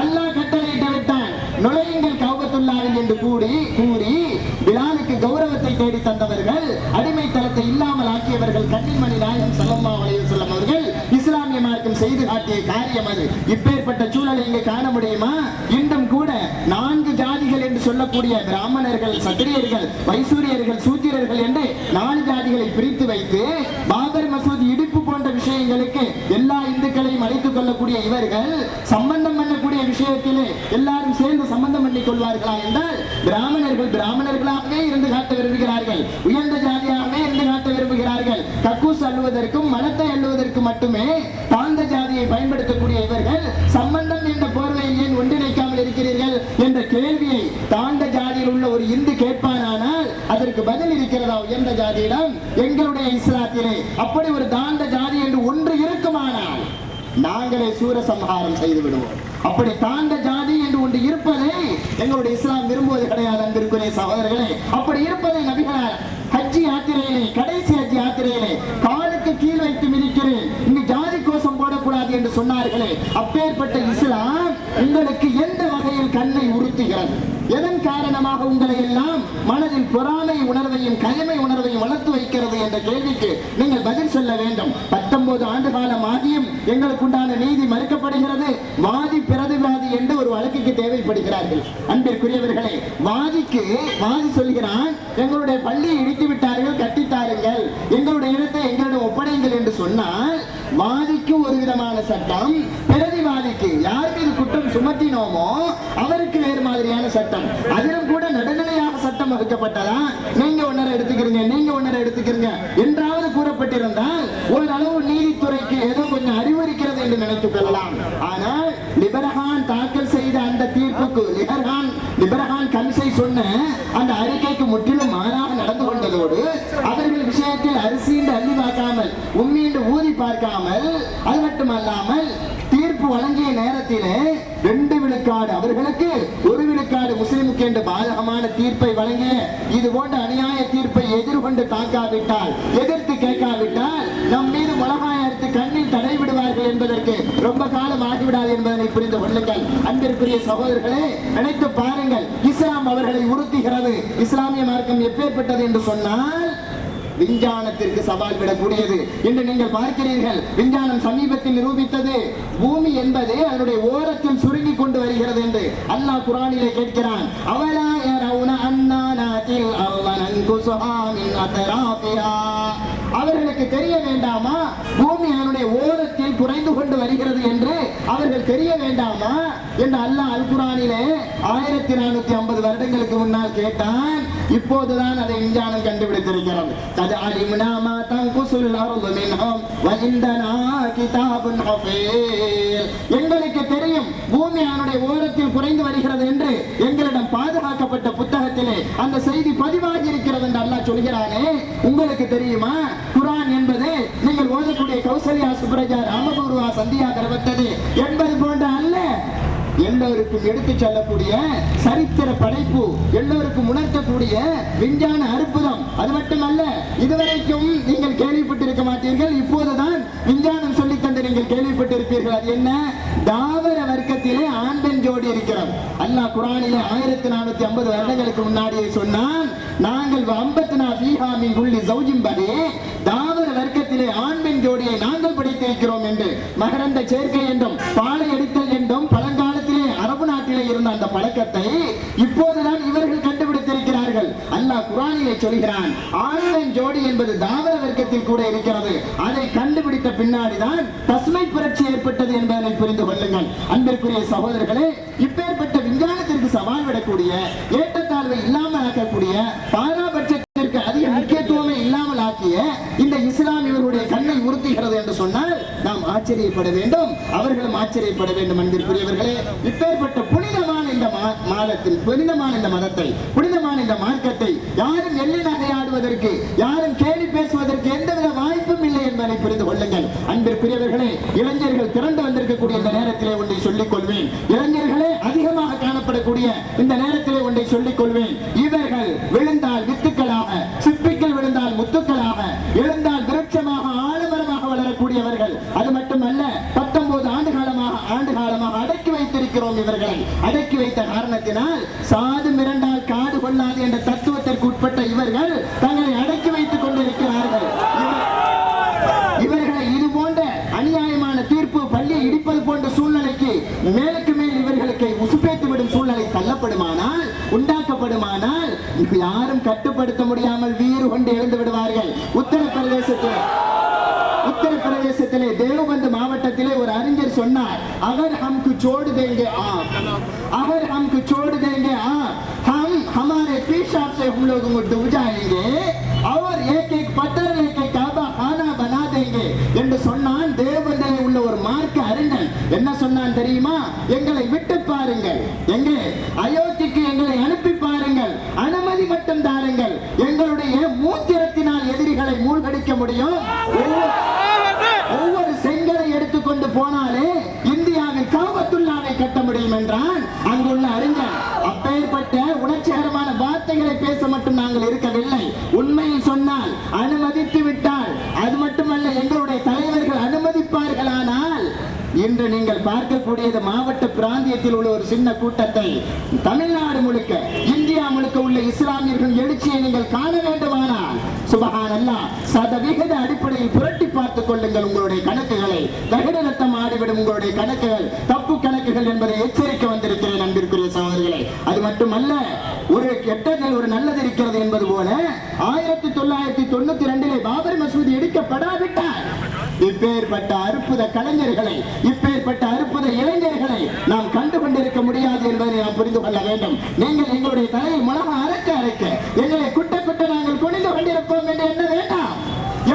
அல்லாஹ் கட்டளையிட்டு விட்டான், நுழையுங்கள் கௌபத்துல்லாஹில் என்று கூறி பிலாலுக்கு கௌரவத்தை தேடி தந்தவர்கள், அடிமைத்தனத்தை இல்லாமல் ஆக்கியவர்கள் கண்ணின்மணி நாயகம் ஸல்லல்லாஹு அலைஹி வஸல்லம் அவர்கள் இஸ்லாமிய மார்க்கம் செய்து காட்டிய காரியம் அது. இப்பேற்பட்ட சூழலை இங்கே காண முடியுமா? இன்றும் கூட 4 ஜாதிகள் என்று சொல்லக்கூடிய பிராமணர்கள், சத்திரியர்கள், வைசூரியர்கள், சூத்திரர்கள் என்று 4 ஜாதிகளை பிரித்து வைத்து பாபர் மசூதி இடிப்பு போன்ற விஷயங்களுக்கு எல்லா இந்துக்களையும் அழைத்துக் கொள்ளக்கூடிய இவர்கள் சம்பந்தம் பண்ணக்கூடிய விஷயத்திலே எல்லாரும் சேர்ந்து சம்பந்தம் பண்ணிக் கொள்வார்களா என்றால் பிராமணர்களாகவே இருந்து காட்ட விரும்புகிறார்கள், உயர்ந்த ஜாதியாகவே இருந்து காட்ட விரும்புகிறார்கள். கக்கூஸ் அள்ளுவதற்கும் மலத்தை அள்ளுவதற்கும் மட்டுமே தாழ்ந்த ஜாதியை பயன்படுத்தக்கூடிய இவர்கள் சம்பந்தம் என்ற போர்வையில் ஏன் ஒன்றிணைக்காமல் இருக்கிறீர்கள் என்ற கேள்வியை தாழ்ந்த ஜாதியில் உள்ள ஒரு இந்து கேட்பானால் அதற்கு பதில் இருக்கிறதா உயர்ந்த ஜாதியிடம்? எங்களுடைய இஸ்லாத்திலே அப்படி ஒரு தாழ்ந்த ஜாதி என்று ஒன்று இருக்குமானால் நாங்களே சூரசம்ஹாரம் செய்து விடுவோம். அப்படி தாழ்ந்த ஜாதி என்று ஒன்று இருப்பதை எங்களுடைய இஸ்லாம் விரும்புவது கிடையாது. அன்பிற்குரிய சகோதரர்களே, அப்படி இருப்பதை நபிகளார் ஹஜ்ஜி யாத்திரையிலே, கடைசி ஹஜ்ஜி யாத்திரையிலே காலுக்கு கீழ் வைத்து மிதிக்கிறேன், இங்கு ஜாதி கோஷம் போடக்கூடாது என்று சொன்னார்களே, அப்பேற்பட்ட இஸ்லாம் உங்களுக்கு எந்த வகையில் கண்ணை உறுத்துகிறது? எதன் காரணமாக உங்களை எல்லாம் மனதில் பொறாமை உணர்வையும் கயமை உணர்வையும் வளர்த்து வைக்கிறது என்ற கேள்விக்கு நீங்கள் பதில் சொல்ல வேண்டும். 19 ஆண்டு காலம் ஆகியும் எங்களுக்கு உண்டான நீதி மறுக்கப்படுகிறது. வாதி பிரதிவாதி என்று ஒரு வழக்குக்கு தேவைப்படுகிறார்கள். அன்பிற்குரியவர்களே, வாதி சொல்கிறான், எங்களுடைய பள்ளியை இடித்து விட்டார்கள், கட்டித்தாருங்கள், எங்களுடைய இடத்தை எங்களிடம் ஒப்படைங்கள் என்று சொன்னால் வாதிக்கு ஒரு விதமான சட்டம், பிரதிவாதிக்கு யார் மீது குற்றம் சுமத்தினோமோ அவருக்கு வேறு மாதிரியான சட்டம். அதிலும் கூட நடுநிலையாக சட்டம் வகுக்கப்பட்டதா? நீங்க ஒன்னரை எடுத்துக்கிறீங்க என்றாவது கூறப்பட்டிருந்தால் ஓரளவு நீதித்துறைக்கு ஏதோ கொஞ்சம் அறிவுறுக்கிறது என்று நினைத்துக் கொள்ளலாம். ஆனால் லிபரஹான் தாக்கல் செய்த அந்த தீர்ப்புக்கு, லிபரஹான் கமிஷை சொன்ன அந்த அறிக்கைக்கு முற்றிலும் மாறாக நடந்து கொண்டதோடு அவர்கள் விஷயத்தில் அரிசி என்று அள்ளி பார்க்காமல், உம்மி என்று ஊதி பார்க்காமல், அது மட்டுமல்லாமல் தீர்ப்பு வழங்கிய நேரத்திலே 2 விழுக்காடு அவர்களுக்கு 1 விழுக்காடு முஸ்லிமுக்கு என்று பாதகமான தீர்ப்பை வழங்கிய இது போன்ற அநியாய தீர்ப்பை எதிர்கொண்டு தாக்காவிட்டால், எதிர்த்து கேட்காவிட்டால் நம் மீது மிளகாய் அரைத்து கண்ணில் தடை விடுவார்கள் என்பதற்கு ரொம்ப காலம் ஆகிவிடாது என்பதனை புரிந்து கொள்ளுங்கள். அன்பிற்குரிய சகோதரர்களே, நினைத்து பாருங்கள், இஸ்லாம் அவர்களை உறுத்துகிறது. இஸ்லாமிய மார்க்கம் எப்பேற்பட்டது என்று சொன்னால் விஞ்ஞானத்திற்கு சவால் விடக்கூடியது என்று நீங்கள் பார்க்கிறீர்கள். விஞ்ஞானம் சமீபத்தில் நிரூபித்தது, பூமி என்பது அதனுடைய ஓரத்தில் சுருங்கி கொண்டு வருகிறது என்று அல்லாஹ் குர்ஆனிலே கேட்கிறான். அவலா யரவுன அன்னா நாதில் அர்த நன்குஸஹா மின் அத்ராஃபிஹா, அவர்களுக்கு தெரிய வேண்டாமா பூமி அதனுடைய ஓரத்தில் குறைந்து கொண்டு வருகிறது என்று அவர்கள் தெரிய வேண்டாமா என்று அல்லாஹ் அல் குர்ஆனிலே 1450 வருடங்களுக்கு முன்னால் கேட்டான். இப்போதுதான் அதை விஞ்ஞானம் கண்டுபிடித்திருக்கிறது. எங்களுக்கு தெரியும் பூமி அதனுடைய ஓரத்தில் குறைந்து வருகிறது என்று எங்களிடம் பாதுகாக்கப்பட்ட புத்தகத்திலே அந்த செய்தி பதிவாகி இருக்கிறது என்று அல்லாஹ் சொல்கிறானே, உங்களுக்கு தெரியுமா? குர்ஆன் என்பது நீங்கள் ஓதக்கூடிய கௌசல்யா சுப்ரஜா ராமபூர்வா சந்தியா தரவத்தது என்பது போன்ற அல்ல. எல்லோருக்கும் எடுத்துச் செல்லக்கூடிய சரித்திர படைப்பு, எல்லோருக்கும் உணர்த்தக்கூடிய விஞ்ஞான அற்புதம். அது மட்டுமல்ல, இதுவரைக்கும் நீங்கள் கேள்விப்பட்டிருக்க மாட்டீர்கள், இப்போதுதான் விஞ்ஞானம் சொல்லி தந்து நீங்கள் கேள்விப்பட்டிருப்பீர்கள். அது என்ன? தாவர வர்க்கத்திலே ஆண் பெண் ஜோடி இருக்கிறது. அல்லாஹ் குர்ஆனிலே 1450 வருடங்களுக்கு முன்னாடியே சொன்னான், நாங்கள் தாவர வர்க்கத்திலே ஆண் பெண் ஜோடியை நாங்கள் படைத்திருக்கிறோம் என்று. மகரந்த சேர்க்கை என்றும் பாலை எடுத்தல் என்றும் பழங்காலத்திலே அரபு நாட்டிலே இருந்த அந்த பழக்கத்தை இப்போதுதான் இவர்கள் கண்டுபிடித்திருக்கிறார்கள். அல்லாஹ் குர்ஆனிலே சொல்கிறான், ஆண் பெண் ஜோடி என்பது தாவர வர்க்கத்தில் கூட இருக்கிறது. அதை கண்டுபிடித்த பின்னாடிதான் பசுமை புரட்சி ஏற்பட்டது என்பதை புரிந்து கொள்ளுங்கள். அன்பிற்குரிய சகோதரர்களே, இப்பேற்பட்ட விஞ்ஞானத்திற்கு சவால் விடக்கூடிய, ஏற்றத்தாழ்வை இல்லாமல் ஆக்கக்கூடிய, பாராபட்சத்திற்கு அதிக முக்கியத்துவமே இல்லாமல் ஆக்கிய இந்த இஸ்லாம் இவருடைய கண்ணை உறுத்துகிறது என்று சொன்னால் நாம் ஆச்சரியப்பட வேண்டும், அவர்களும் ஆச்சரியப்பட வேண்டும். அன்பிற்குரியவர்களே, இப்பேற்பட்ட புனிதமான இந்த மாதத்தில், புனிதமான இந்த மதத்தை, புனிதமான இந்த மார்க்கத்தை யாரும் எல்லை நகையாடுவதற்கு, யாரும் கேலி பேசுவதற்கு எந்தவித வாய்ப்பும் இல்லை என்பதை புரிந்து கொள்ளுங்கள். அன்பிற்குரியவர்களே, இளைஞர்கள் திரண்டு வந்திருக்கக்கூடிய இந்த நேரத்திலே ஒன்றை சொல்லிக் கொள்வேன். இளைஞர்களே அதிகமாக காணப்படக்கூடிய இந்த நேரத்திலே ஒன்றை சொல்லிக் கொள்வேன். இவர்கள் விழுந்தால் வித்துக்களாக, சிப்பிகள் விழுந்தால் முத்துக்களாக, எழுந்தால் விருட்சமாக, ஆலமரமாக வளரக்கூடியவர்கள். அது மட்டுமல்ல, 19 ஆண்டு காலமாக அடக்கி வைத்த வைத்திருக்கிறோம். இவர்களை அடக்கி வைத்த காரணத்தினால் சாது மிரண்டால் காடு கொள்ளாது என்ற தத்துவத்திற்கு உட்பட்ட இவர்கள் தங்களை அடக்கி வைத்துக் கொண்டிருக்கிறார்கள். இவர்களை இது போன்ற அநியாயமான தீர்ப்பு, பள்ளியை இடிப்பது போன்ற சூழ்நிலைக்கு மேலுக்கு மேல் இவர்களுக்கு உசுப்பேற்றுவிடும் சூழ்நிலை தள்ளப்படுமானால், உண்டாக்கப்படுமானால் யாரும் கட்டுப்படுத்த முடியாமல் வீறு கொண்டு எழுந்து விடுவார்கள். உத்தரப்பிரதேசத்திலே தேவபந்து மாவட்டத்திலே ஒரு அறிஞர் சொன்னார், அகர் ஹம்கு छोड़ देंगे आप, अगर हमको छोड़ देंगे आप, हम हमारे पेशाब से हम लोगों को डूब जाएंगे और एक एक पत्थर लेके काबा खाना बना देंगे என்று சொன்னான். தேவபந்திலே உள்ள ஒரு மார்க்க அறிஞன் என்ன சொன்னான் தெரியுமா? எங்களை விட்டு பாருங்கள், எங்கே அயோத்திக்கு எங்களை அனுப்பி பாருங்கள், அனுமதி மட்டும் தாருங்கள், எங்களுடைய மூத்திரத்தினால் எதிரிகளை மூழ்கடிக்க முடியும். ஒவ்வொரு செங்கலை எடுத்துக்கொண்டு போனாலே இந்தியாவில் காபத்துல்லாவை கட்ட முடியும் என்றான் அங்குள்ள அறிஞர். அப்பேற்பட்ட உணர்ச்சிகரமான வார்த்தைகளை பேச மட்டும் நாங்கள் இருக்கவில்லை. உண்மையில் சொன்னால், அனுமதித்து விட்டால், அது மட்டுமல்ல, எங்களுடைய தலைவர்கள் அனுமதிப்பார்களானால், இன்று நீங்கள் பார்க்கக்கூடியது மாவட்ட பிராந்தியத்தில் உள்ள ஒரு சின்ன கூட்டத்தை தமிழ்நாடு முழுக்க, இந்தியா முழுக்க உள்ள இஸ்லாமியர்கள் எழுச்சியை நீங்கள் காண வேண்டுமானால் சுபஹானல்லாஹ் சதவிகித அடிப்படையில் புரட்டி பார்த்துக் கொள்ளுங்கள். உங்களுடைய கணக்குகளை தகடு ரத்தம் ஆடிவிடும். உங்களுடைய கணக்குகள் தப்பு கணக்குகள் என்பதை எச்சரிக்க வந்திருக்கிறேன் அன்பிற்குரிய சகோதரர்களே. அது மட்டுமல்ல, ஒரு கெட்டதில் ஒரு நல்லது இருக்கிறது என்பது போல 1992 பாபர் மசூதி இடிக்கப்படாவிட்டால் இப்பேற்பட்ட அற்புத கலைஞர்களை, இப்பேற்பட்ட அற்புத இளைஞர்களை நாம் கண்டு கொண்டிருக்க முடியாது என்பதை நாம் புரிந்து கொள்ள வேண்டும். நீங்கள் எங்களுடைய தலையை மிளகா அரைக்க அரைக்க எங்களை குட்ட குட்ட நாங்கள் குனிந்து கொண்டிருப்போம் என்று எண்ண வேண்டாம்.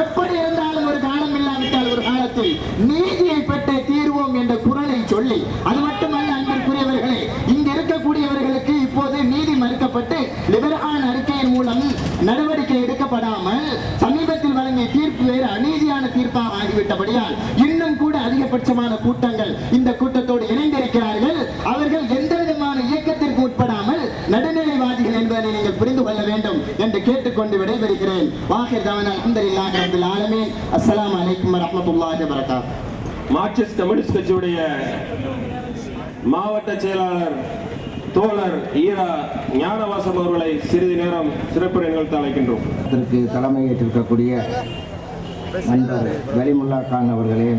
எப்படி இருந்தாலும் ஒரு காலம் இல்லாவிட்டால் ஒரு காலத்தில் நீதியை பெற்று தீர்வோம் என்ற குரலை சொல்லி, அது மட்டுமல்ல அன்பிற்குரியவர்களே, இங்கு இருக்கக்கூடியவர்களுக்கு இப்போது நீதி மறுக்கப்பட்டு லிபரான் அறிக்கையின் மூலம் நடவடிக்கை எடுக்கப்படாமல் சமீபத்தில் வழங்கிய தீர்ப்பு வேறு அநீதியான தீர்ப்பாக ஆகிவிட்டபடியால் இன்னும் கூட அதிகபட்சமான கூட்டங்கள் இந்த கூட்டத்தோடு இணைந்திருக்கிறார்கள். அவர்கள் எந்த விதமான இயக்கத்திற்கு உட்படாமல் நடுநிலைவாதிகள் என்பதை நீங்கள் புரிந்து கொள்ள வேண்டும் என்று கேட்டுக்கொண்டு விடைபெறுகிறேன். வாஹிர் தவானா அல்ஹம்துலில்லாஹி ரப்பில் ஆலமீன். அஸ்ஸலாமு அலைக்கும் வரஹ்மத்துல்லாஹி வபரகாத்துஹு. மார்க்சிஸ்ட் கம்யூனிஸ்ட் கட்சியுடைய மாவட்ட செயலாளர் தோழர் ஈரா ஞானவாசம் அவர்களை சிறிது நேரம் சிறப்பு நிகழ்த்த அழைக்கின்றோம். இதற்கு தலைமையேற்றிருக்கக்கூடிய நண்பர் வலிமுல்லா கான் அவர்களே,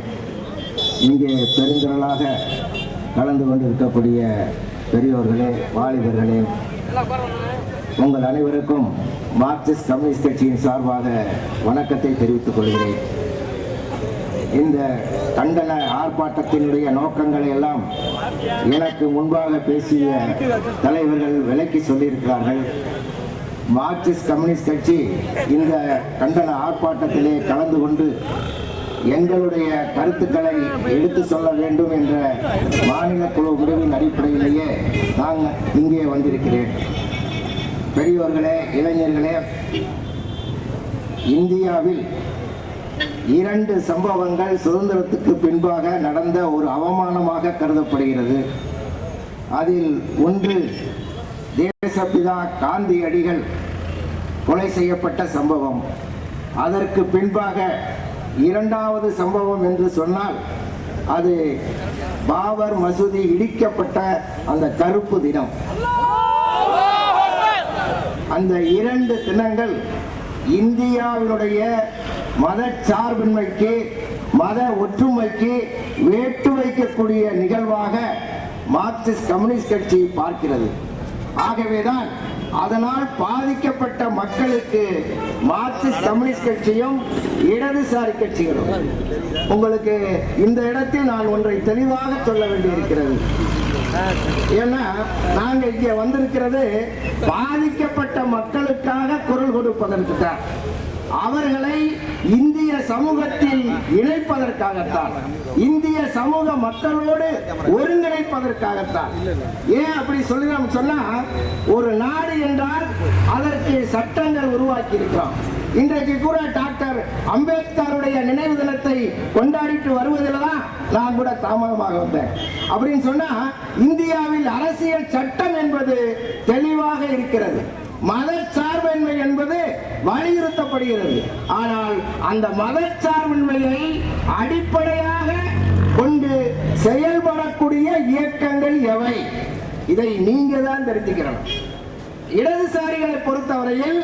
இங்கே பெருந்திரளாக கலந்து கொண்டிருக்கக்கூடிய பெரியோர்களே, வாலிபர்களே, உங்கள் அனைவருக்கும் மார்க்சிஸ்ட் கம்யூனிஸ்ட் கட்சியின் சார்பாக வணக்கத்தை தெரிவித்துக் கொள்கிறேன். இந்த கண்டன ஆர்ப்பாட்டத்தினுடைய நோக்கங்களை எல்லாம் எனக்கு முன்பாக பேசிய தலைவர்கள் விளக்கி சொல்லியிருக்கிறார்கள். மார்க்சிஸ்ட் கம்யூனிஸ்ட் கட்சி இந்த கண்டன ஆர்ப்பாட்டத்திலே கலந்து கொண்டு எங்களுடைய கருத்துக்களை எடுத்து சொல்ல வேண்டும் என்ற மாநில குழு முடிவின் அடிப்படையிலேயே நான் இங்கே வந்திருக்கிறேன். பெரியோர்களே, இளைஞர்களே, இந்தியாவில் 2 சம்பவங்கள் சுதந்திரத்துக்கு பின்பாக நடந்த ஒரு அவமானமாக கருதப்படுகிறது. அதில் ஒன்று தேசப்பிதா காந்தியடிகள் கொலை செய்யப்பட்ட சம்பவம். அதற்கு பின்பாக 2வது சம்பவம் என்று சொன்னால் அது பாபர் மசூதி இடிக்கப்பட்ட அந்த கருப்பு தினம். அந்த 2 தினங்கள் இந்தியாவினுடைய மத சார்பின்மைக்கு, மத ஒற்றுமைக்கு வேட்டு வைக்கக்கூடிய நிகழ்வாக மார்க்சிஸ்ட் கம்யூனிஸ்ட் கட்சி பார்க்கிறது. ஆகவேதான் அதனால் பாதிக்கப்பட்ட மக்களுக்கு மார்க்சிஸ்ட் கம்யூனிஸ்ட் கட்சியும் இடதுசாரி கட்சிகளும், உங்களுக்கு இந்த இடத்தில் நான் ஒன்றை தெளிவாக சொல்ல வேண்டியிருக்கிறது. ஏன்னா நாங்க இங்கே வந்திருக்கிறது பாதிக்கப்பட்ட மக்களுக்காக குரல் கொடுப்பதற்கு தான், அவர்களை இந்திய சமூகத்தில் இணைப்பதற்காகத்தான், இந்திய சமூக மக்களோடு ஒருங்கிணைப்பதற்காகத்தான். ஏன் அப்படி சொல்லுறோம் சொன்னா, ஒரு நாடு என்றால் அதற்கு சட்டங்கள் உருவாக்கி இருக்கிறோம். இன்றைக்கு கூட டாக்டர் அம்பேத்கருடைய நினைவு தினத்தை கொண்டாடிட்டு வருவதில் தான் நான் கூட தாமதமாக வந்தேன். அப்படின்னு சொன்னா இந்தியாவில் அரசியல் சட்டம் என்பது தெளிவாக இருக்கிறது. மத சார்பின்மை என்பது வலியுறுத்தப்படுகிறது. ஆனால் அந்த மத சார்பின்மையை அடிப்படையாக கொண்டு செயல்படக்கூடிய இயக்கங்கள் எவை? இதை நீங்க தான் தெரிஞ்சுக்கிறோம். இடதுசாரிகளை பொறுத்தவரையில்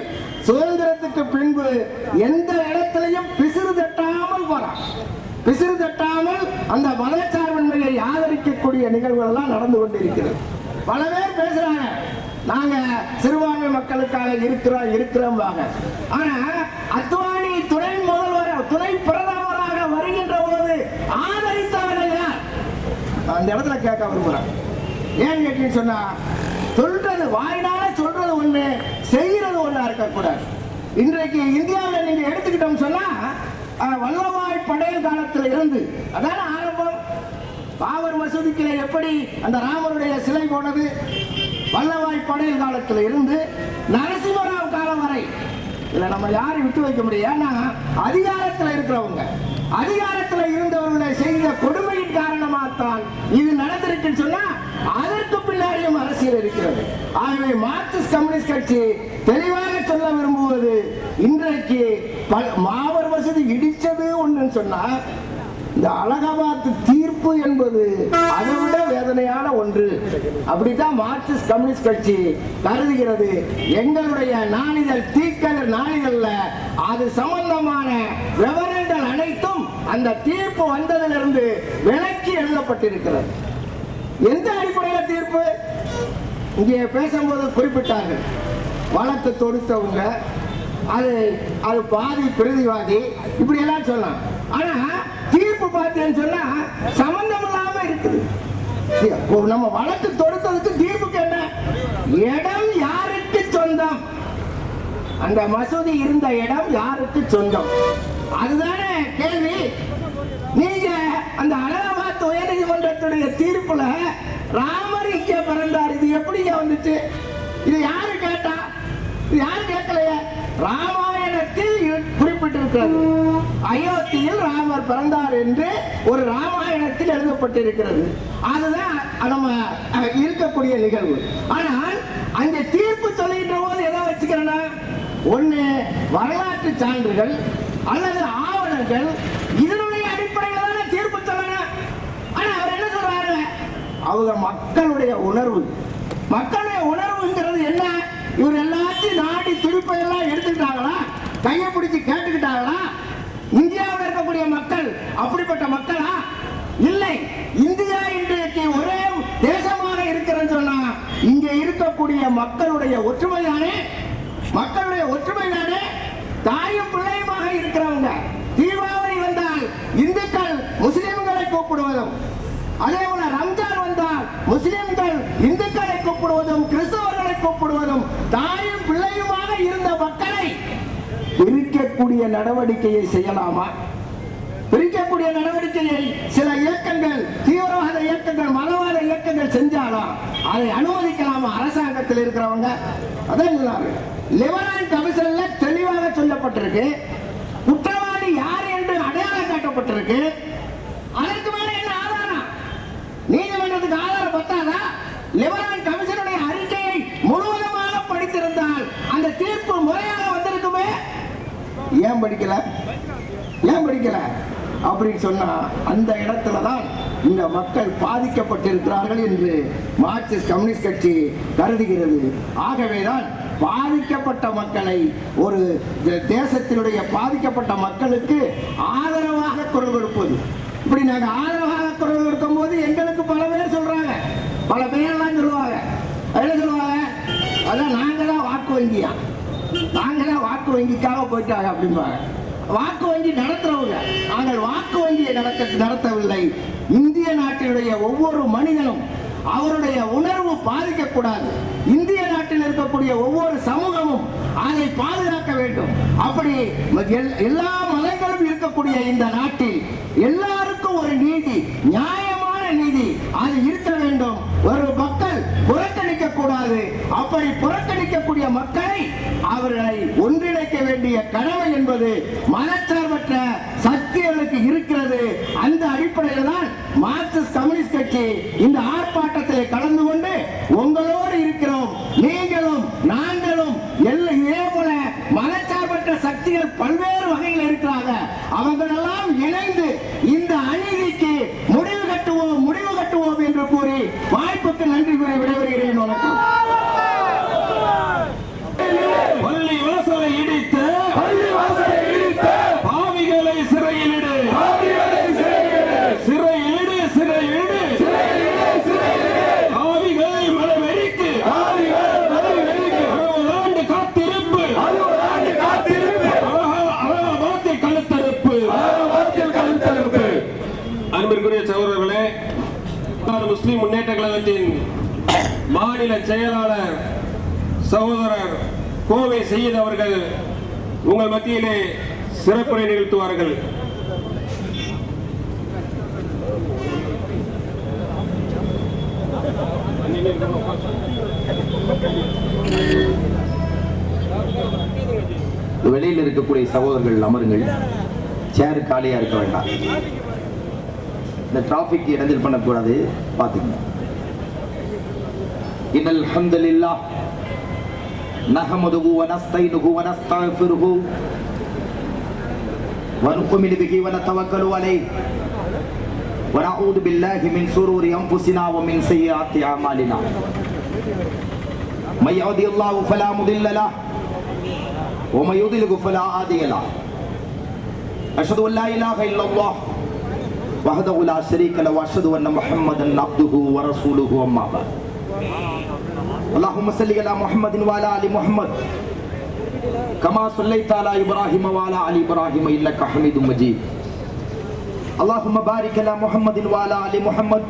சுதந்திரத்துக்கு பின்பு எந்த இடத்திலையும் பிசிறு தட்டாமல் போறான். பிசிறு தட்டாமல் அந்த மதச்சார்பின்மையை ஆதரிக்கக்கூடிய நிகழ்வுகள் எல்லாம் நடந்து கொண்டிருக்கிறது. பல பேர் பேசுறாங்க, நாங்க சிறுபான்மை மக்களுக்காக இருக்கிறோம். ஆனா அத்வானி துணை முதல்வர், துணை பிரதமராக வருகின்ற போது ஆதரித்தவர்கள் யார்? அந்த இடத்துல கேட்க விரும்புறேன். ஏன் கேட்டீங்கன்னு சொன்னா, சொல்றது வாயினால சொல்றது ஒண்ணு, செய்யறது ஒண்ணா இருக்கக்கூடாது. இன்றைக்கு இந்தியாவில் நீங்க எடுத்துக்கிட்டோம் சொன்னா, வல்லபாய் படேல் காலத்தில் இருந்து அதான ஆரம்பம். பாபர் மசூதிக்கு எப்படி அந்த ராமருடைய சிலை போனது? வல்லபாய் படேல் காலத்தில் இருந்து நரசிம்மராவ் காலம் வரை இல்ல நம்ம யாரையும் விட்டு வைக்க முடியாது. அதிகாரத்தில் இருக்கிறவங்க, அதிகாரத்தில் இருந்தவர்களை செய்த கொடுமையின் காரணமாகத்தான் இது நடந்திருக்குன்னு சொன்னா, அதற்கு பின்னாடியும் அரசியல் இருக்கிறது. ஆகவே மார்க்சிஸ்ட் கம்யூனிஸ்ட் கட்சி தெளிவாக சொல்ல விரும்புவது, இன்றைக்கு பாபர் மசூதி இடிச்சது ஒண்ணுன்னு சொன்னா, இந்த அலகாபாத் தீர்ப்பு என்பது அதை விட வேதனையான ஒன்று. அப்படித்தான் மார்க்சிஸ்ட் கம்யூனிஸ்ட் கட்சி கருதுகிறது. எங்களுடைய நாளிதழ் தீக்கதிர் நாளிதழ்ல அது சம்பந்தமான விவரங்கள் அனைத்தும் அந்த தீர்ப்பு வந்ததிலிருந்து விலக்கி எழுதப்பட்டிருக்கிறது. எந்த அடிப்படையில் தீர்ப்பு? இங்கே பேசும்போது குறிப்பிட்டார்கள், வழக்கு தொடுத்தவங்க அது பாதி பிரதிவாதி இப்படி எல்லாம் சொல்லலாம். ஆனா தீர்ப்பு பார்த்தேன்னு சொன்னா சம்பந்தம் இல்லாம இருக்குது. நம்ம வழக்கு தொடுத்ததுக்கு தீர்ப்புக்கு என்ன? இடம் யாருக்கு சொந்தம்? அந்த மசூதி இருந்த இடம் யாருக்கு சொந்தம்? அதுதானே கேள்வி. நீங்க அந்த அலகாபாத் உயர் நீதிமன்றத்துடைய தீர்ப்புல ராமர் இங்கே பிறந்தார், இது எப்படிங்க வந்துச்சு? இது யாரு கேட்டா? இது யாரு கேட்கலையே? ராமாயணத்தில் குறிப்பிட்டிருக்கிறது, அயோத்தியில் ராமர் பிறந்தார் என்று ஒரு ராமாயணத்தில் எழுதப்பட்டிருக்கிறது. அதுதான் நம்ம இருக்கக்கூடிய நிகழ்வு. ஆனால் அங்கே தீர்ப்பு சொல்லுகின்ற போது எதை வச்சுக்கிறேன்னா, ஒண்ணு வரலாற்று சான்றுகள் அல்லது ஆவணங்கள், இதனுடைய அடிப்படையில் தானே தீர்ப்பு சொல்லணும். ஆனா அவர் என்ன சொல்றாரு? அவங்க மக்களுடைய உணர்வு, மக்களுடைய உணர்வுங்கிறது என்ன? இவர் எல்லாத்தையும் நாடி துடிப்பை எல்லாம் எடுத்துக்கிட்டாங்களா? கையை பிடிச்சு கேட்டுக்கிட்டாங்களா? இந்தியாவில் இருக்கக்கூடிய மக்கள் அப்படிப்பட்ட மக்களா? இல்லை. இந்தியா இன்றைக்கு ஒரே தேசமாக இருக்கிறது சொன்னா, இங்க இருக்கக்கூடிய மக்களுடைய ஒற்றுமை தானே, மக்களுடைய ஒற்றுமை தானே. தாயும் பிள்ளையுமாக இருக்கிறவங்க, தீபாவளி வந்தால் இந்துக்கள் முஸ்லிம்களை கூப்பிடுவதும், அதே போல ரம்ஜான் வந்தால் முஸ்லிம்கள் இந்துக்களை கூப்பிடுவதும், கிறிஸ்தவர்களை கூப்பிடுவதும், தாயும் பிள்ளையுமாக இருந்த மக்களை பிரிக்கக்கூடிய நடவடிக்கையை செய்யலாமா? பிரிக்கக்கூடிய நடவடிக்கையை சில இயக்கங்கள், தீவிரவாத இயக்கங்கள், மதவாத இயக்கங்கள் செஞ்சாலும் அதை அனுமதிக்கலாமா? அரசாங்கத்தில் இருக்கிறவங்க அதான் சொன்னாரு. லிபரல் கமிஷன்ல தெளிவாக சொல்லப்பட்டிருக்கு, குற்றவாளி யார் என்று அடையாளம் காட்டப்பட்டிருக்கு. அதற்கு மேல என்ன ஆதாரம்? நீதிமன்றத்துக்கு ஆதாரம் பத்தாதா? லிபரல் கமிஷனுடைய அறிக்கையை முழுவதுமாக படித்திருந்தால் அந்த தீர்ப்பு முறையாக வந்திருக்குமே. ஏன் படிக்கல? ஏன் படிக்கல அப்படின்னு சொன்னா, அந்த இடத்துலதான் இந்த மக்கள் பாதிக்கப்பட்டிருக்கிறார்கள் என்று மார்க்சிஸ்ட் கம்யூனிஸ்ட் கட்சி கருதுகிறது. ஆகவேதான் பாதிக்கப்பட்ட மக்களை, ஒரு தேசத்தினுடைய பாதிக்கப்பட்ட மக்களுக்கு ஆதரவாக குரல் கொடுப்பது. இப்படி நாங்க ஆதரவாக குரல் கொடுக்கும் போது எங்களுக்கு பல பேர் சொல்றாங்க, பல பேர்லாம் சொல்லுவாங்க, என்ன சொல்லுவாங்க? அதான் நாங்க தான் வாக்கு வங்கியா, நாங்க தான் வாக்கு வங்கிக்காக போயிட்டாங்க அப்படிம்பாங்க. வாக்கு வங்கி நடத்துறவங்க, நாங்கள் வாக்கு வங்கியை நடத்தவில்லை. இந்திய நாட்டினுடைய ஒவ்வொரு மனிதனும் அவருடைய உணர்வு பாதிக்கக்கூடாது. இந்திய நாட்டில் இருக்கக்கூடிய ஒவ்வொரு சமூகமும் அதை பாதுகாக்க வேண்டும். அப்படி எல்லா மதங்களும் இருக்கக்கூடிய இந்த நாட்டில் எல்லாருக்கும் ஒரு நீதி, நியாயமான நீதி அது இருக்க வேண்டும். ஒரு மக்கள் புறக்கணிக்க கூடாது. அப்படி புறக்கணிக்கக்கூடிய மக்களை அவர்களை ஒன்றிணைக்க வேண்டிய கடமை என்பது மதச்சார்பற்ற சக்திகளுக்கு இருக்கிறது. அந்த அடிப்படையில் தான் மார்க்சிஸ்ட் கம்யூனிஸ்ட் கட்சி இந்த ஆர்ப்பாட்டத்தில் கலந்து கொண்டு உங்களோடு இருக்கிறோம். நீங்களும் நாங்களும் இதே போல மதச்சார்பற்ற சக்திகள் பல்வேறு வகையில் இருக்கிறாங்க. அவங்களெல்லாம் இணைந்து இந்த அநீதிக்கு முடிவு கட்டுவோம். வாய்ப்புக்கு நன்றி கூறி விடைபெறுகிறேன். வணக்கம். பள்ளி வாசலை இடித்து பாவிகளை சிறையிலிடு, சிறையிலிடு, சிறையிலிடு, பாவிகள் மனவெறிக்கு 60 ஆண்டு காத்திருப்பு, அலகாபாத்தில் கழுத்தறுப்பு. அன்பிற்குரிய சகோதரர்களே, முஸ்லிம் முன்னேற்ற கழகத்தின் மாநில செயலாளர் சகோதரர் கோவை செய்யத் அவர்கள் உங்கள் மத்தியிலே சிறப்புரை நிகழ்த்துவார்கள். வெளியில் இருக்கக்கூடிய சகோதரர்கள் அமருங்கள். சேர் காலியா இருக்க வேண்டாம். இந்த டிராபிக் இடைஞ்சல் பண்ணக்கூடாது, பாத்துக்கணும். இன்னல் ஹம்துலில்லாஹ் நஹ்மதுஹு வ நஸ்தைனுஹு வ நஸ்தக்ஃபிருஹு வ நு'மினு பிஹி வ நதவக்கலு அலைஹி வ நஊது பில்லாஹி மின் ஷுரூரி அன்ஃபுஸினா வ மின் ஸய்யிஆத்தி அமாலினா. மை யஹ்தில்லாஹு ஃபலா முதில்ல லஹு வ மை யுضلل ஃபலா ஹாதிய லஹு. அஷ்ஹது அன் லா இலாஹா இல்லல்லாஹ் வஹ்தஹு லா ஷரீக லஹு வ அஷ்ஹது அன்ன முஹம்மதன் அப்துஹு வ ரசூலுஹு. அம்மா பஅத். اللهم صل على محمد وعلى ال محمد كما صليت على ابراهيم وعلى ال ابراهيم انك حميد مجيد. اللهم بارك على محمد وعلى ال محمد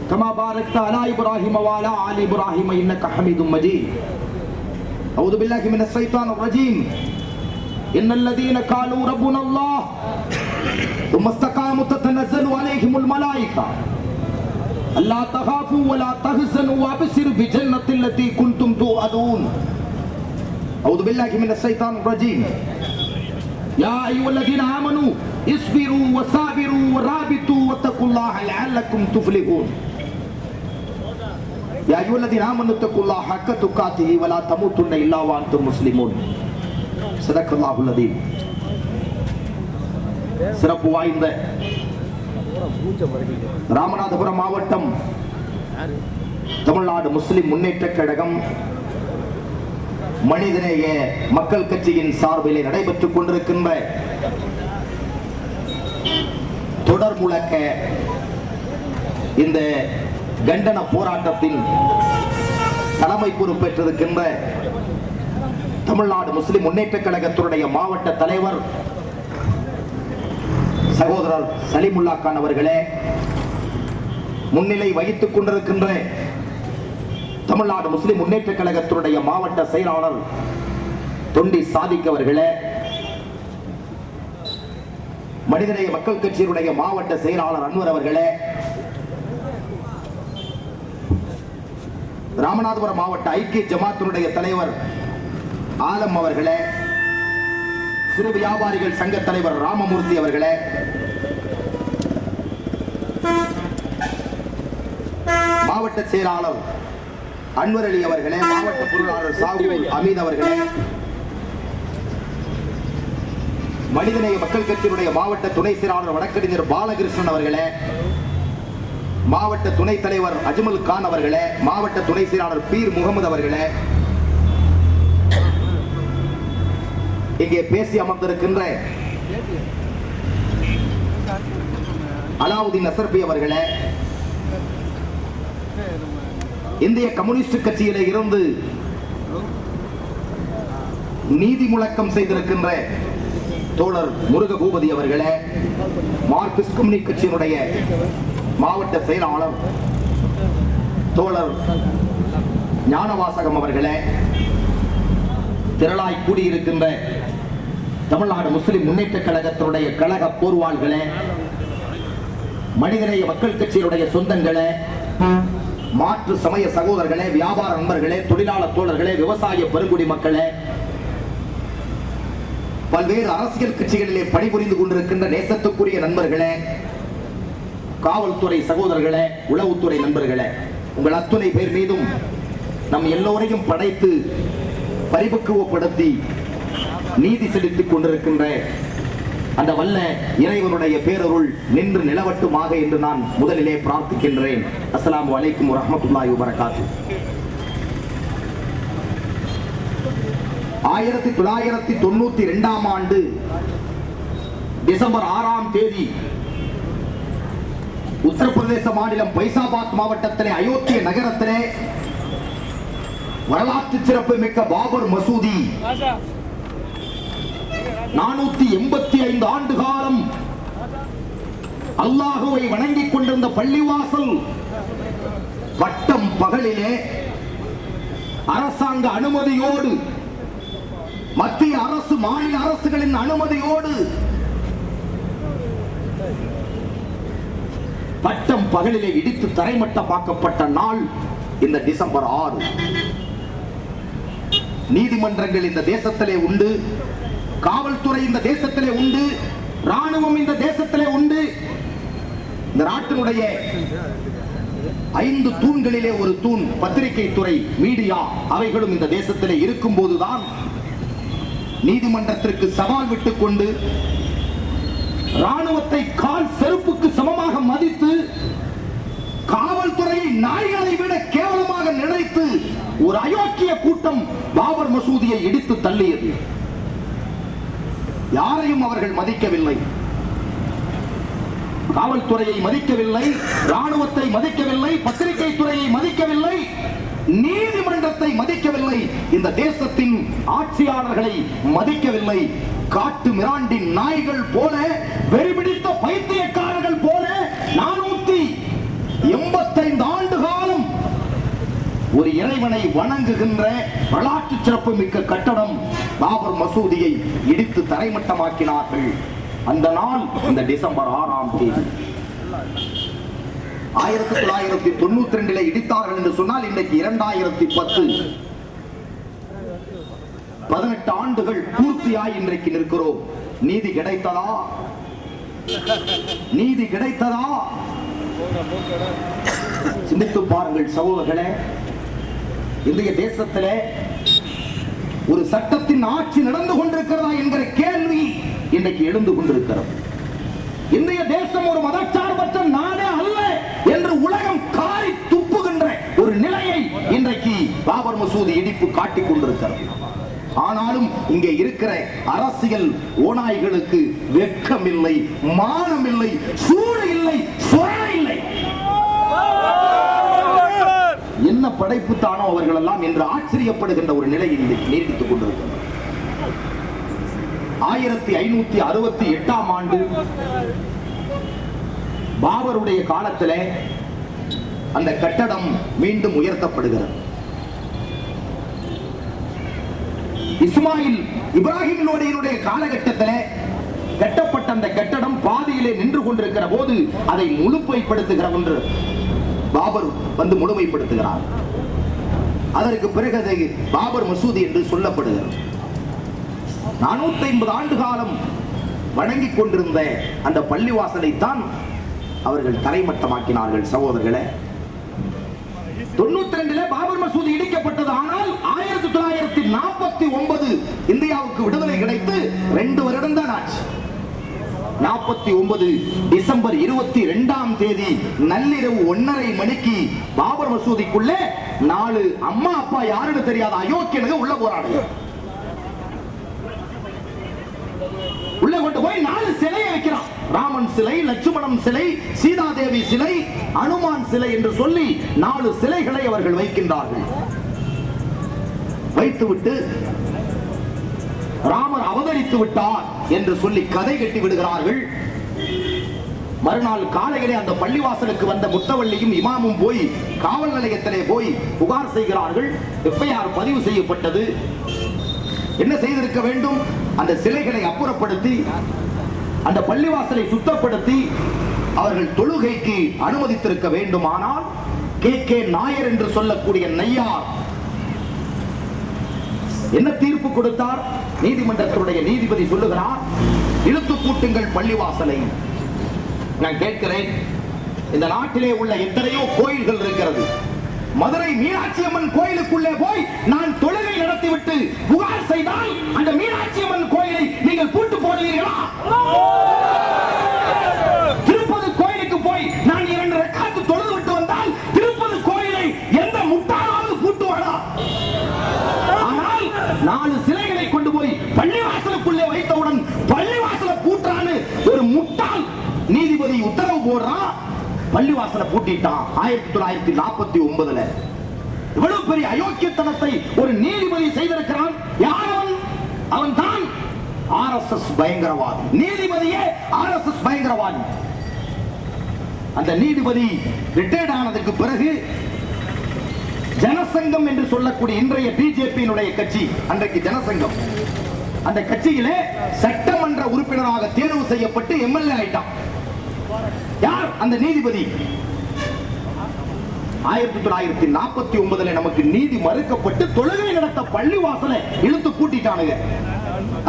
كما باركت على ابراهيم وعلى ال ابراهيم انك حميد مجيد. اعوذ بالله من الشيطان الرجيم. ان الذين قالوا ربنا الله ثم استقاموا تتنزل عليهم الملائكه ألا تخافوا ولا تحزنوا وابشروا بالجنة التي كنتم توعدون. أعوذ بالله من الشيطان الرجيم. يا أيها الذين آمنوا اصبروا وصابروا ورابطوا واتقوا الله لعلكم تفلحون. يا أيها الذين آمنوا اتقوا الله حق تقاته ولا تموتن إلا وأنتم مسلمون. صدق الله العظيم. சிறப்பு வாய்ந்த ராமநாதபுரம் மாவட்டம் தமிழ்நாடு முஸ்லிம் முன்னேற்ற கழகம் மனிதநேய மக்கள் கட்சியின் சார்பிலே நடைபெற்றுக் கொண்டிருக்கின்ற தொடர் முழக்க இந்த கண்டன போராட்டத்தின் தலைமை பொறுப்பேற்றிருக்கின்ற தமிழ்நாடு முஸ்லிம் முன்னேற்ற கழகத்தினுடைய மாவட்ட தலைவர் சகோதரர் சலிமுல்லா கான் அவர்களே, முன்னிலை வகித்துக் கொண்டிருக்கின்ற தமிழ்நாடு முஸ்லிம் முன்னேற்ற கழகத்தினுடைய மாவட்ட செயலாளர் தொண்டி சாதிக் அவர்களே, மனிதநேய மக்கள் கட்சியினுடைய மாவட்ட செயலாளர் அன்வர் அவர்களே, ராமநாதபுரம் மாவட்ட ஐக்கிய ஜமாத்தினுடைய தலைவர் ஆலம் அவர்களே, சிறு வியாபாரிகள் சங்க தலைவர் ராமமூர்த்தி அவர்களே, மாவட்ட செயலாளர் அன்வர் அலி அவர்களே, மாவட்ட பொருளாளர் சாகுல் அமீத் அவர்களே, மனிதநேய மக்கள் கட்சியினுடைய மாவட்ட துணை செயலாளர் வழக்கறிஞர் பாலகிருஷ்ணன் அவர்களே, மாவட்ட துணைத் தலைவர் அஜ்மல் கான் அவர்களே, மாவட்ட துணை செயலாளர் பீர் முகமது அவர்களே, இங்கே பேசி அமர்ந்திருக்கின்ற அலாவுதீன் நசர்பி அவர்களே, இந்திய கம்யூனிஸ்ட் கட்சியிலே இருந்து நீதி முழக்கம் செய்திருக்கின்ற தோழர் முருக பூபதி அவர்களே, மார்க்சிஸ்ட் கம்யூனிஸ்ட் கட்சியினுடைய மாவட்ட செயலாளர் தோழர் ஞானவாசகம் அவர்களே, திரளாய் கூடியிருக்கின்ற தமிழ்நாடு முஸ்லிம் முன்னேற்ற கழகத்தினுடைய கழக போர்வாள்களே, மனிதநேய மக்கள் கட்சியினுடைய சொந்தங்களே, மாற்று சமய சகோதரர்களே, வியாபார நண்பர்களே, தொழிலாளர் தோழர்களே, விவசாய பெருங்குடி மக்களே, பல்வேறு அரசியல் கட்சிகளிலே பணிபுரிந்து கொண்டிருக்கின்ற நேசத்துக்குரிய நண்பர்களே, காவல்துறை சகோதரர்களே, உளவுத்துறை நண்பர்களே, உங்கள் அத்துணை பேர் மீதும் நம் எல்லோரையும் படைத்து பரிபக்குவப்படுத்தி நீதி செலுத்திக் கொண்டிருக்கின்ற அந்த வல்ல இறைவனுடைய பேரருள் நின்று நிலவட்டுமாக என்று நான் முதலிலே பிரார்த்திக்கின்றேன். அஸ்ஸலாமு அலைக்கும் வரஹ்மத்துல்லாஹி வபரகாத்துஹு. 1992ஆம் ஆண்டு டிசம்பர் 6ஆம் தேதி உத்தரப்பிரதேச மாநிலம் பைசாபாத் மாவட்டத்திலே அயோத்திய நகரத்திலே வரலாற்று சிறப்பு மிக்க பாபர் மசூதி 485 ஆண்டு காலம் அல்லாஹுவை வணங்கிக் கொண்டிருந்த பள்ளிவாசல் பட்டம் பகலிலே அரசாங்க அனுமதியோடு, மத்திய அரசு மாநில அரசுகளின் அனுமதியோடு பட்டம் பகலிலே இடித்து தரைமட்டமாக்கப்பட்ட நாள் இந்த டிசம்பர் 6. நீதிமன்றங்கள் இந்த தேசத்திலே உண்டு, காவல்துறை இந்த தேசத்திலே உண்டு, ராணுவம் இந்த தேசத்திலே உண்டு. இந்த நாட்டினுடைய 5 தூண்களிலே ஒரு தூண் பத்திரிகை துறை, மீடியா, அவைகளும் இந்த தேசத்திலே இருக்கும் போதுதான் நீதிமன்றத்திற்கு சவால் விட்டுக் கொண்டு ராணுவத்தை கால் செருப்புக்கு சமமாக மதித்து காவல்துறையை நாய்களை விட கேவலமாக நினைத்து ஒரு அயோக்கிய கூட்டம் பாபர் மசூதியை இடித்து தள்ளியது. யாரையும் அவர்கள் மதிக்கவில்லை, காவல்துறையை மதிக்கவில்லை, ராணுவத்தை மதிக்கவில்லை, பத்திரிகை துறையை மதிக்கவில்லை, நீதிமன்றத்தை மதிக்கவில்லை, இந்த தேசத்தின் ஆட்சியாளர்களை மதிக்கவில்லை. காட்டு மிராண்டின் நாய்கள் போல, வெறிபிடித்த பைத்தியக்காரர்கள் போல 485 ஆண்டு காலம் ஒரு இறைவனை வணங்குகின்ற வரலாற்று சிறப்பு மிக்க கட்டடம் பாபர் மசூதியை இடித்து தரைமட்டமாக்கினார்கள். அந்த நாள் இந்த டிசம்பர் 6ஆம் தேதி. 1992 இடித்தார்கள் என்று சொன்னால் இன்றைக்கு 2010, 18 ஆண்டுகள் பூர்த்தியாய் இன்றைக்கு நிற்கிறோம். நீதி கிடைத்ததா? நீதி கிடைத்ததா? சிந்தித்து பாருங்கள் சகோதரர்களே. இந்திய தேசத்திலே ஒரு சட்டத்தின் ஆட்சி நடந்து கொண்டிருக்கிறதா என்கிற கேள்வி இன்றைக்கு எழுந்து கொண்டிருக்கிறது. இந்திய தேசம் ஒரு மதச்சார்பற்ற நாடே அல்ல என்று உலகம் காரி துப்புகின்ற ஒரு நிலையை இன்றைக்கு பாபர் மசூதி இடிப்பு காட்டிக் கொண்டிருக்கிறது. ஆனாலும் இங்கே இருக்கிற அரசியல் ஓநாய்களுக்கு வெட்கம் இல்லை, மானம் இல்லை, சூடு இல்லை, சொரணை இல்லை. என்ன படைப்பு தானோ அவர்கள் எல்லாம் என்று ஆச்சரியப்படுகின்ற ஒரு நிலை நீடித்துக் கொண்டிருக்கிறது. 1568ஆம் ஆண்டு பாபருடைய காலத்திலே அந்த கட்டடம் மீண்டும் உயர்த்தப்படுகிறது. இஸ்மாயில் இப்ராஹிம் லோடியினுடைய காலகட்டத்திலே கட்டப்பட்ட அந்த கட்டடம் பாதியிலே நின்று கொண்டிருக்கிற போது அதை முழுமைப்படுத்துகிற ஒன்று பாபர் வந்து முழுமைப்படுத்துகிறார். அதற்கு பிறகு அதை பாபர் மசூதி என்று சொல்லப்படுகிறது. 450 ஆண்டு காலம் வணங்கிக் கொண்டிருந்த அந்த பள்ளிவாசலை தான் அவர்கள் தரைமட்டமாக்கினார்கள். சகோதரர்களே, 92 பாபர் மசூதி இடிக்கப்பட்டது. ஆனால் 1949 இந்தியாவுக்கு விடுதலை கிடைத்து 2 வருடம் தான் ஆச்சு. 49 டிசம்பர் 22ஆம் தேதி நள்ளிரவு 1:30 மணிக்கு பாபர் மசூதிக்குள்ளே 4 அம்மா அப்பா யாருன்னு தெரியாத அயோக்கியனுங்க உள்ள போறாங்க. உள்ள கொண்டு போய் 4 சிலையை வைக்கிறான். ராமன் சிலை, லட்சுமணன் சிலை, சீதாதேவி சிலை, அனுமான் சிலை என்று சொல்லி 4 சிலைகளை அவர்கள் வைக்கின்றார்கள். வைத்துவிட்டு ராமர் அவதரித்து விட்டார் என்று சொல்லி கதை கட்டி விடுகிறார்கள். மறுநாள் காலையிலே அந்த பள்ளிவாசலுக்கு வந்த முத்தவள்ளியும் இமாமும் போய் காவல் நிலையத்திலே போய் புகார் செய்கிறார்கள். FIR பதிவு செய்யப்பட்டது. என்ன செய்திருக்க வேண்டும்? அந்த சிலைகளை அப்புறப்படுத்தி அந்த பள்ளிவாசலை சுத்தப்படுத்தி அவர்கள் தொழுகைக்கு அனுமதித்திருக்க வேண்டும். ஆனால் KK நாயர் என்று சொல்லக்கூடிய நையார் என்ன தீர்ப்பு கொடுத்தார்? நீதிமன்றத்துடைய நீதிபதி சொல்லுகிறார், இழுத்து பூட்டுங்கள் பள்ளிவாசலை. நான் கேட்கிறேன், இந்த நாட்டிலே உள்ள எத்தனையோ கோயில்கள் இருக்கிறது, மதுரை மீனாட்சி அம்மன் கோயிலுக்குள்ளே போய் நான் தொழுகை நடத்திவிட்டு புகார் செய்தால் அந்த மீனாட்சி அம்மன் கோயிலை நீங்கள் பூட்டு போடுவீர்களா? திருப்பதி கோயிலுக்கு போய் நான் 2 ரக்காத்து தொழுது விட்டு வந்தால் திருப்பதி கோயிலை எந்த முட்டாளாவது பூட்டுவாடா? ஆனால் 4 சிலைகளை கொண்டு போய் பள்ளிவாசலுக்குள்ளே வைத்தவுடன் பள்ளிவாசலை பூட்டான்னு ஒரு முட்டாள் நீதிபதி உத்தரவு போடுறான். பள்ளிவாசலை பூட்டிட்டான் 1949. இவ்வளவு பெரிய அயோக்கியத்தனத்தை ஒரு நீதிபதி செய்திருக்கிறான். யார் அவன்? அவன் தான் RSS பயங்கரவாதி. நீதிபதியே RSS பயங்கரவாதி. அந்த நீதிபதி ரிட்டையர்ட் ஆனதுக்கு பிறகு ஜனசங்கம் என்று சொல்லக்கூடிய இன்றைய பிஜேபியினுடைய கட்சி, அன்றைக்கு ஜனசங்கம், அந்த கட்சியிலே சட்டமன்ற உறுப்பினராக தேர்வு செய்யப்பட்டு எம்எல்ஏ ஆயிட்டான். யார் அந்த நீதிபதி? 1949 நமக்கு நீதி மறுக்கப்பட்டு தொழுகை நடத்த பள்ளிவாசலை இழுத்து பூட்டிட்டானுங்க.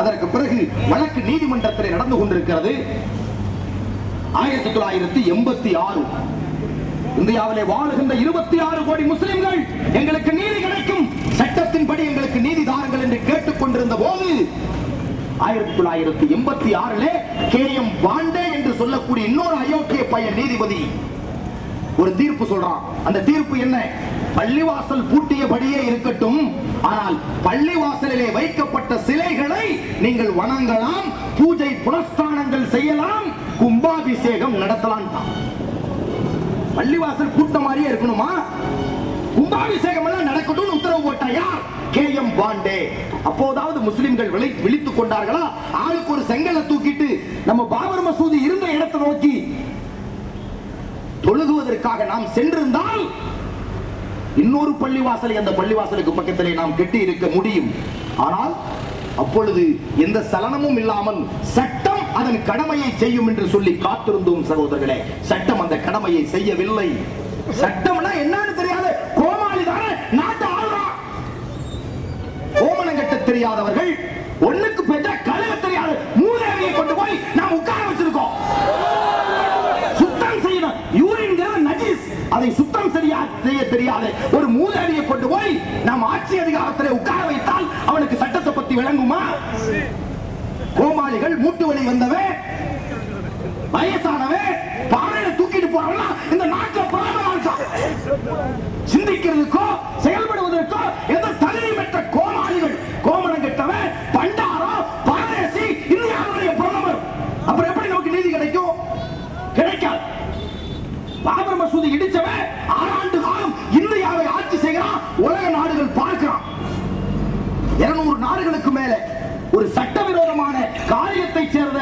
அதற்கு பிறகு வழக்கு நீதிமன்றத்தில் நடந்து கொண்டிருக்கிறது. 1986 இந்தியாவிலே வாழுகின்ற 26 கோடி முஸ்லிம்கள் எங்களுக்கு நீதி கிடைக்கும், சட்டத்தின்படி எங்களுக்கு நீதி தாருங்கள் என்று கேட்டுக் கொண்டிருந்த போது 1986 KM பாண்டே என்று சொல்லக்கூடிய இன்னொரு அயோக்கிய பையன் நீதிபதி ஒரு தீர்ப்பு சொல்றான். அந்த தீர்ப்பு என்ன? பள்ளிவாசல் பூட்டியபடியே இருக்கட்டும், ஆனால் பள்ளிவாசலிலே வைக்கப்பட்ட சிலைகளை நீங்கள் வணங்கலாம், பூஜை புனஸ்தானங்கள் செய்யலாம், கும்பாபிஷேகம் நடத்தலாம். பள்ளிவாசல் பூட்ட மாதிரியே இருக்கணுமா? கும்பாபிஷேகம் எல்லாம் நடக்கட்டும் உத்தரவு போட்டா யார்? KM பாண்டே. அப்போதாவது முஸ்லிம்கள் விழித்துக் கொண்டார்களா? ஆளுக்கு ஒரு செங்கலை தூக்கிட்டு நம்ம பாபர் மசூதி இருந்த இடத்தை நோக்கி தொழுகுவதற்காக நாம் சென்றிருந்தால் இன்னொரு பள்ளிவாசலை அந்த பள்ளிவாசலுக்கு பக்கத்திலே நாம் கட்டி இருக்க முடியும். ஆனால் அப்பொழுது எந்த சலனமும் இல்லாமல் சட்டம் அதன் கடமையை செய்யும் என்று சொல்லி காத்திருந்தோம் சகோதரர்களே. சட்டம் அந்த கடமையை செய்யவில்லை. சட்டம்னா என்னன்னு தெரியாத கோமாளி தானே நாட்டை ஆள்றான். கோமணம் கட்ட தெரியாதவர்கள், ஒண்ணுக்கு பெற்ற கழுவ தெரியாத மூதேவியை கொண்டு போய் நாம் உட்கார வச்சிருக்கோம். சுத்தம் செய்யணும், யூரின்ங்கிறது நஜீஸ், அதை சுத்தம் செய்ய தெரியாத ஒரு மூதேவியை கொண்டு போய் நாம் ஆட்சி அதிகாரத்தில் உட்கார வைத்தால் அவனுக்கு சட்டத்தை பத்தி விளங்குமா? கோமாளிகள், மூட்டு வலி வந்தவன், வயசானவன், பாறையில தூக்கிட்டு போறவனா இந்த நாட்டில் சிந்திக்கிறதுக்கோ செயல்படுவதற்கோ எந்த தகுதி பெற்ற கோமாளிகள், கோமணம் கெட்டவன், பண்டாரோ, பரதேசி இந்தியாவுடைய பிரதமர். அப்புறம் எப்படி நமக்கு நீதி கிடைக்கும்? கிடைக்காது. பாபர் மசூதி இடிச்சவன் 6 ஆண்டு காலம் இந்தியாவை ஆட்சி செய்கிறான். உலக நாடுகள் பார்க்கிறான். 200 நாடுகளுக்கு மேல ஒரு சட்டவிரோதமான காரியத்தை சேர்ந்த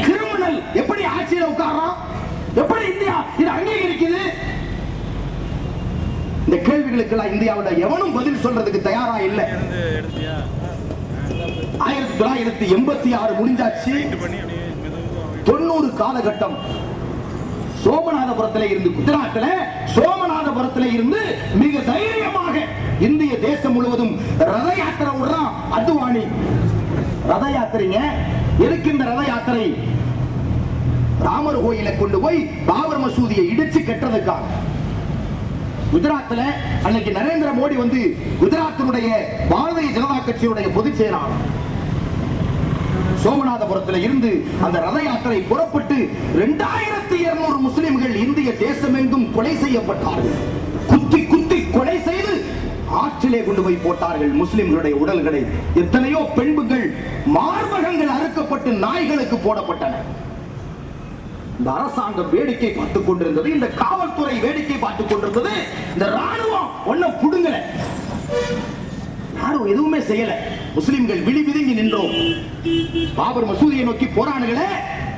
கிரிமினல் எப்படி ஆட்சியில் உட்கார்றான்? எப்படி இந்தியா இது அங்கீகரிக்குது? இந்த கேள்விகளுக்கெல்லாம் இந்தியாவில் எவனும் பதில் சொல்றதுக்கு தயாரா இல்லை. 1986 முடிஞ்சாச்சு. 90 காலகட்டம் சோமநாதபுரத்தில் இருந்து, குஜராத்தில் சோமநாதபுரத்தில் இருந்து மிக தைரியமாக இந்திய தேசம் முழுவதும் ரத யாத்திரை விடுறான் அத்வானி. ரத யாத்திரைங்க. எதுக்கு இந்த ரத யாத்திரை? ராமர் கோயிலை கொண்டு போய் பாபர் மசூதியை இடிச்சு கட்டுறதுக்காக. குஜராத்ல அன்னைக்கு நரேந்திர மோடி வந்து குஜராத்தினுடைய பாரதிய ஜனதா கட்சியுடைய பொதுச் செயலாளர். சோமநாதபுரத்தில் இருந்து அந்த ரத யாத்திரை புறப்பட்டு 2200 முஸ்லிம்கள் இந்திய தேசமெங்கும் கொலை செய்யப்பட்டார்கள். குத்தி குத்தி கொலை செய்து ஆற்றிலே கொண்டு போய் போட்டார்கள் முஸ்லிம்களுடைய உடல்களை. எத்தனையோ பெண்கள் மார்பகங்கள் அறுக்கப்பட்டு நாய்களுக்கு போடப்பட்டன. இந்த அரசாங்கம் வேடிக்கை பார்த்துக் கொண்டிருந்தது, இந்த காவல்துறை வேடிக்கை பார்த்துக் கொண்டிருந்தது. இந்த ராணுவம் ஒன்னும் புடுங்கல, யாரும் எதுவுமே செய்யல. முஸ்லிம்கள் விழி விதுங்கி நின்றோம். பாபர் மசூதியை நோக்கி போராடுகளை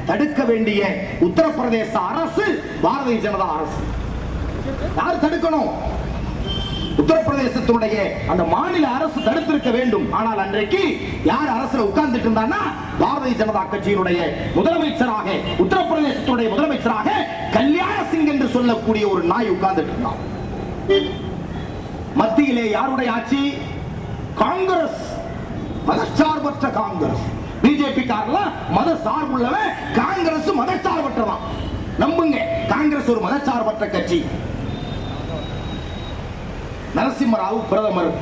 தடுக்க வேண்டிய உத்தரப்பிரதேச அரசு, பாரதிய ஜனதா அரசு. யார் தடுக்கணும்? உத்தரப்பிரதேசத்தினுடைய அந்த மாநில அரசு தடுத்திருக்க வேண்டும். ஆனால் அன்றைக்கு யார் அரசுல உட்கார்ந்துட்டு இருந்தான்னா, பாரதிய ஜனதா கட்சியினுடைய முதலமைச்சராக, உத்தரப்பிரதேசத்துடைய முதலமைச்சராக கல்யாண சிங் என்று சொல்லக்கூடிய ஒரு நாய் உட்கார்ந்துட்டு இருந்தான். மத்தியிலே யாருடைய ஆட்சி? காங்கிரஸ், மதச்சார்பற்ற காங்கிரஸ். பிஜேபி காரலாம் மத சார்புள்ளவன், காங்கிரஸ் மதச்சார்பற்றதான். நம்புங்க, காங்கிரஸ் ஒரு மதச்சார்பற்ற கட்சி. நரசிம்மராவ் பிரதமர்.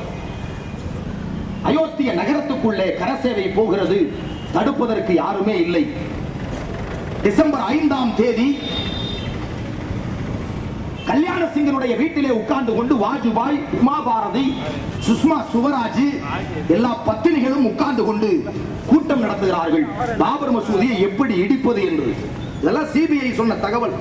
அயோத்திய நகரத்துக்குள்ளே கரசேவை போகிறது, தடுப்பதற்கு யாருமே இல்லை. டிசம்பர் 5ஆம் தேதி கல்யாண சிங்கனுடைய வீட்டிலே உட்கார்ந்து கொண்டு வாஜ்பாய், உமா பாரதி, சுஷ்மா சுவராஜ் எல்லா பத்தினிகளும் உட்கார்ந்து கொண்டு கூட்டம் நடத்துகிறார்கள். பாபர் மசூதியை எப்படி இடிப்பது என்று. இதெல்லாம் சிபிஐ சொன்ன தகவல்.